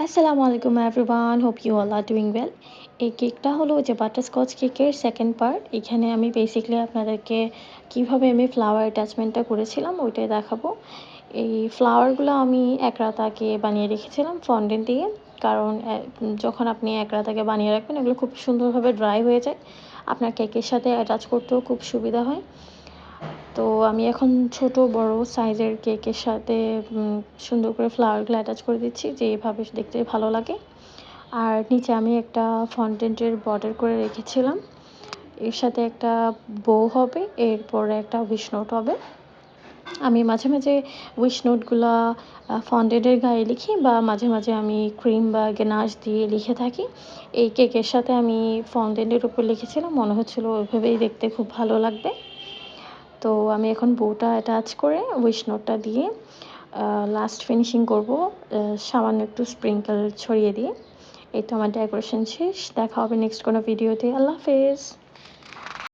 আসসালামু আলাইকুম everyone, hope you all are doing well. এই কেকটা হলো যে বাটারস্কচ কেকের সেকেন্ড পার্ট। এখানে আমি বেসিক্যালি আপনাদেরকে কিভাবে আমি ফ্লাওয়ার অ্যাটাচমেন্টটা করেছিলাম ওইটাই দেখাবো। এই ফ্লাওয়ারগুলো আমি এক রাত আগে বানিয়ে রেখেছিলাম ফন্ডেন্ট দিয়ে। কারণ যখন আপনি এক রাত আগে বানিয়ে রাখবেন এগুলো খুব সুন্দরভাবে ড্রাই হয়ে যায়, আপনার কেকের সাথে অ্যাটাচ করতেও খুব সুবিধা হয়। তো আমি এখন ছোট বড় সাইজের কেকের সাথে সুন্দর করে ফ্লাওয়ারগুলো অ্যাটাচ করে দিচ্ছি, যে এভাবে দেখতে ভালো লাগে। আর নিচে আমি একটা ফন্ডেন্টের বর্ডার করে রেখেছিলাম, এর সাথে একটা বো হবে, এরপরে একটা উইশ নোট হবে। আমি মাঝে মাঝে উইশ নোটগুলা ফন্ডেন্টের গায়ে লিখি, বা মাঝে মাঝে আমি ক্রিম বা গেনাশ দিয়ে লিখে থাকি। এই কেকের সাথে আমি ফন্ডেন্টের উপর লিখেছিলাম, মনে হচ্ছিলো ওইভাবেই দেখতে খুব ভালো লাগবে। তো আমি এখন বউটা অ্যাটাচ করে উইশ নোটটা দিয়ে লাস্ট ফিনিশিং করব, সামান্য একটু স্প্রিঙ্কেল ছড়িয়ে দিয়ে। এই তো আমার ডেকোরেশন শেষ। দেখা হবে নেক্সট কোনো ভিডিওতে। আল্লাহ হাফেজ।